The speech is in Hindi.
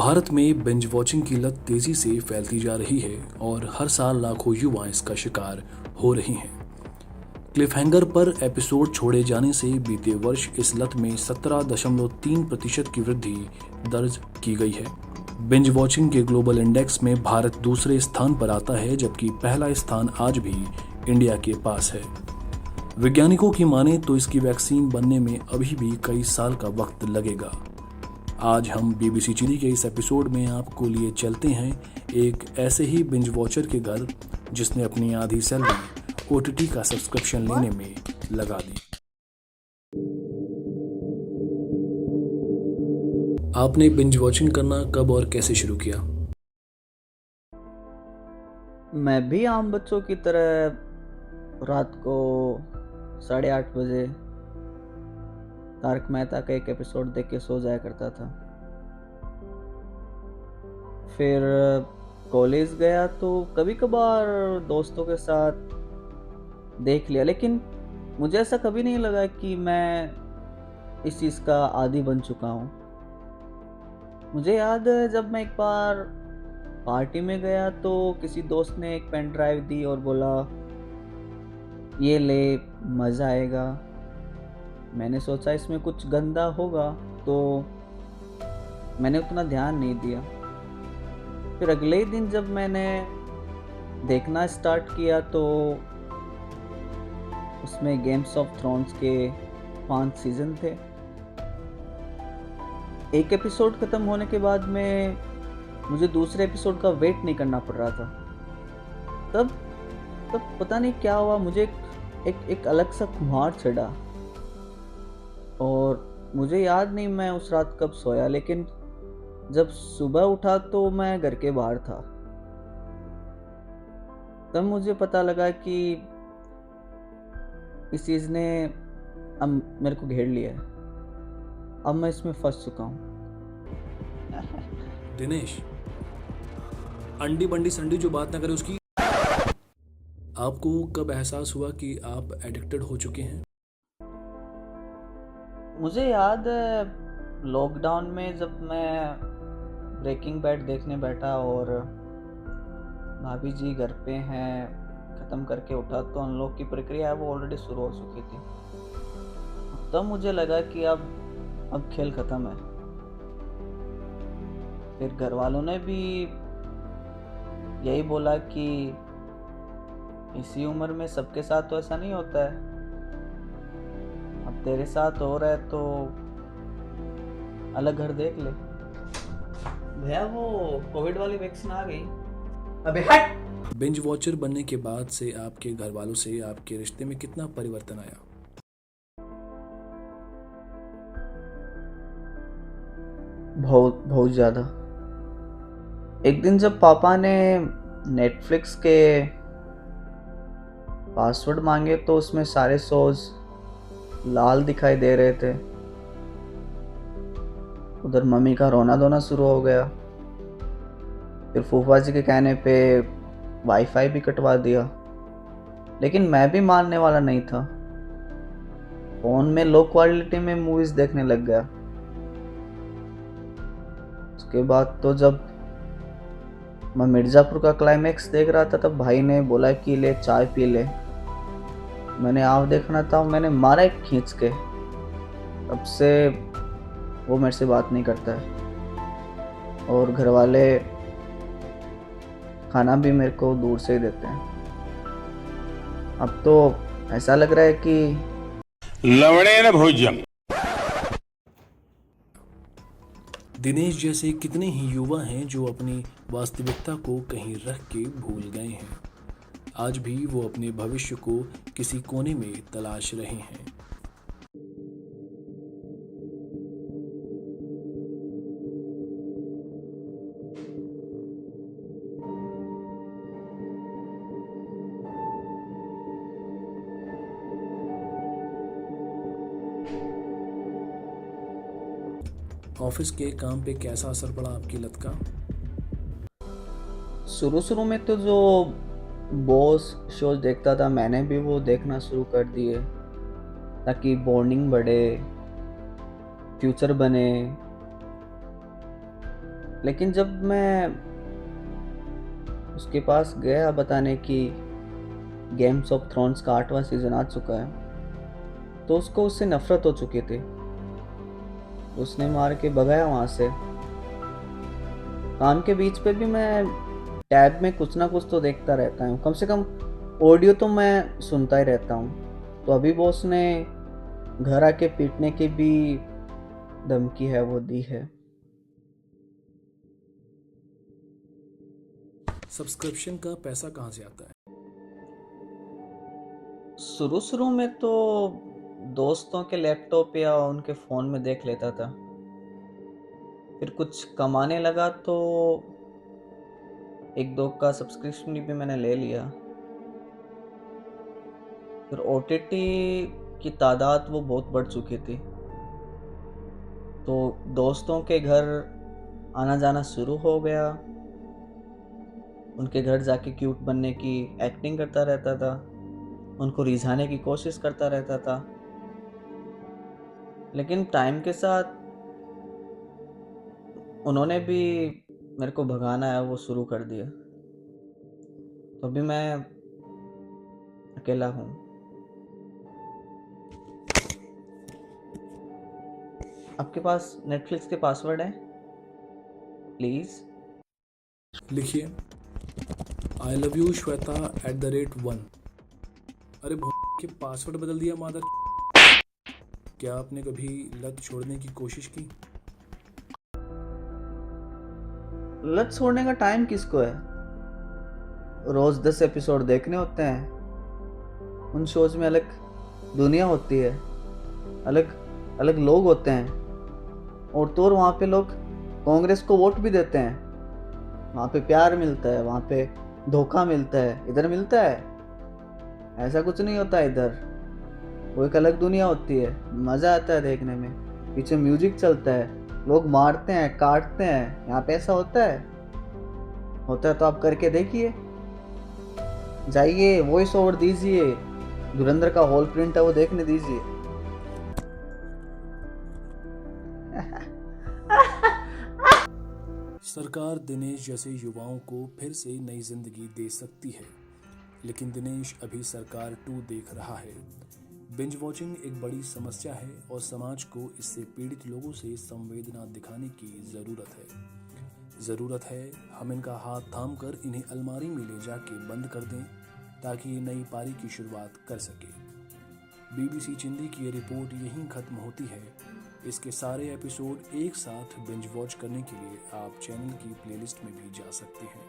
भारत में बिंज वॉचिंग की लत तेजी से फैलती जा रही है और हर साल लाखों युवा इसका शिकार हो रहे हैं। क्लिफहैंगर पर एपिसोड छोड़े जाने से बीते वर्ष इस लत में 17.3% की वृद्धि दर्ज की गई है। बिंज वॉचिंग के ग्लोबल इंडेक्स में भारत दूसरे स्थान पर आता है, जबकि पहला स्थान आज भी इंडिया के पास है। वैज्ञानिकों की माने तो इसकी वैक्सीन बनने में अभी भी कई साल का वक्त लगेगा। आज हम बीबीसी चिली के इस एपिसोड में आपको लिए चलते हैं एक ऐसे ही बिंज वॉचर के घर जिसने अपनी आधी सैलरी ओटीटी का सब्सक्रिप्शन लेने में लगा दी। आपने बिंज वॉचिंग करना कब और कैसे शुरू किया? मैं भी आम बच्चों की तरह रात को 8:30 बजे तारक मेहता का एक एपिसोड देख के सो जाया करता था। फिर कॉलेज गया तो कभी कभार दोस्तों के साथ देख लिया, लेकिन मुझे ऐसा कभी नहीं लगा कि मैं इस चीज़ का आदी बन चुका हूँ। मुझे याद है जब मैं एक बार पार्टी में गया तो किसी दोस्त ने एक पेन ड्राइव दी और बोला, ये ले, मज़ा आएगा। मैंने सोचा इसमें कुछ गंदा होगा, तो मैंने उतना ध्यान नहीं दिया। फिर अगले ही दिन जब मैंने देखना स्टार्ट किया तो उसमें गेम्स ऑफ थ्रोन्स के 5 सीजन थे। एक एपिसोड ख़त्म होने के बाद में मुझे दूसरे एपिसोड का वेट नहीं करना पड़ रहा था। तब तब पता नहीं क्या हुआ, मुझे एक अलग सा खुमार चढ़ा और मुझे याद नहीं मैं उस रात कब सोया, लेकिन जब सुबह उठा तो मैं घर के बाहर था। तब मुझे पता लगा कि इस चीज़ ने अब मेरे को घेर लिया है। अब मैं इसमें फंस चुका हूँ। दिनेश, अंडी बंडी संडी जो बात ना करे उसकी। आपको कब एहसास हुआ कि आप एडिक्टेड हो चुके हैं? मुझे याद है लॉकडाउन में जब मैं ब्रेकिंग बैड देखने बैठा और भाभी जी घर पे हैं, ख़त्म करके उठा तो अनलॉक की प्रक्रिया है वो ऑलरेडी शुरू हो चुकी थी। तब मुझे लगा कि अब खेल ख़त्म है। फिर घर वालों ने भी यही बोला कि इसी उम्र में सबके साथ तो ऐसा नहीं होता है, अब तेरे साथ हो रहा है तो अलग घर देख ले। भैया वो कोविड वाली वैक्सीन आ गई। अबे हट। बिंज वॉचर बनने के बाद से आपके घर वालों से आपके रिश्ते में कितना परिवर्तन आया? बहुत बहुत ज़्यादा। एक दिन जब पापा ने नेटफ्लिक्स के पासवर्ड मांगे तो उसमें सारे शोज लाल दिखाई दे रहे थे। उधर मम्मी का रोना धोना शुरू हो गया। फिर फूफा जी के कहने पे वाईफाई भी कटवा दिया, लेकिन मैं भी मानने वाला नहीं था। फोन में लो क्वालिटी में मूवीज देखने लग गया। उसके बाद तो जब मैं मिर्ज़ापुर का क्लाइमेक्स देख रहा था तब भाई ने बोला कि ले चाय पी ले। मैंने आप देखना था, मैंने मारा एक खींच के। तब से वो मेरे से बात नहीं करता है और घर वाले खाना भी मेरे को दूर से ही देते हैं। अब तो ऐसा लग रहा है कि लवणेन भोज्यम। दिनेश जैसे कितने ही युवा हैं जो अपनी वास्तविकता को कहीं रख के भूल गए हैं। आज भी वो अपने भविष्य को किसी कोने में तलाश रहे हैं। ऑफिस के काम पे कैसा असर पड़ा आपकी लत का? शुरू में तो जो बॉस शोज देखता था मैंने भी वो देखना शुरू कर दिए, ताकि बॉन्डिंग बढ़े, फ्यूचर बने। लेकिन जब मैं उसके पास गया बताने कि गेम्स ऑफ थ्रोन्स का 8वां सीज़न आ चुका है, तो उसको उससे नफ़रत हो चुकी थी। उसने मार के भगाया वहाँ से। काम के बीच पे भी मैं टैब में कुछ ना कुछ तो देखता रहता हूँ। कम से कम ऑडियो तो मैं सुनता ही रहता हूँ। तो अभी बॉस ने घर आके पीटने की भी धमकी है वो दी है। सब्सक्रिप्शन का पैसा कहाँ से आता है? शुरू-शुरू में तो दोस्तों के लैपटॉप या उनके फ़ोन में देख लेता था। फिर कुछ कमाने लगा तो 1-2 का सब्सक्रिप्शन भी मैंने ले लिया। फिर ओटीटी की तादाद वो बहुत बढ़ चुकी थी। तो दोस्तों के घर आना-जाना शुरू हो गया। उनके घर जाके क्यूट बनने की एक्टिंग करता रहता था। उनको रिझाने की कोशिश करता रहता था। लेकिन टाइम के साथ उन्होंने भी मेरे को भगाना है वो शुरू कर दिया। तो अभी मैं अकेला हूँ। आपके पास नेटफ्लिक्स के पासवर्ड है? प्लीज़। लिखिए, आई लव यू श्वेता @1। अरे के पासवर्ड बदल दिया मादर। क्या आपने कभी लत छोड़ने की कोशिश की? लत छोड़ने का टाइम किसको है? रोज 10 एपिसोड देखने होते हैं। उन शोज में अलग दुनिया होती है, अलग अलग लोग होते हैं। और तो और वहाँ पे लोग कांग्रेस को वोट भी देते हैं। वहाँ पे प्यार मिलता है, वहाँ पे धोखा मिलता है। इधर मिलता है? ऐसा कुछ नहीं होता इधर। वो एक अलग दुनिया होती है। मज़ा आता है देखने में। पीछे म्यूजिक चलता है, लोग मारते हैं, काटते हैं। यहाँ पे ऐसा होता है? होता है तो आप करके देखिए। जाइए, वॉइस ओवर दीजिए, धुरंधर का हॉल प्रिंट है वो देखने दीजिए। सरकार दिनेश जैसे युवाओं को फिर से नई जिंदगी दे सकती है, लेकिन दिनेश अभी सरकार 2 देख रहा है। बिंज वॉचिंग एक बड़ी समस्या है और समाज को इससे पीड़ित लोगों से संवेदना दिखाने की ज़रूरत है। ज़रूरत है हम इनका हाथ थाम कर इन्हें अलमारी में ले जाके बंद कर दें, ताकि ये नई पारी की शुरुआत कर सके। BBC चिंदी की ये रिपोर्ट यहीं ख़त्म होती है। इसके सारे एपिसोड एक साथ बिंज वॉच करने के लिए आप चैनल की प्लेलिस्ट में भी जा सकते हैं।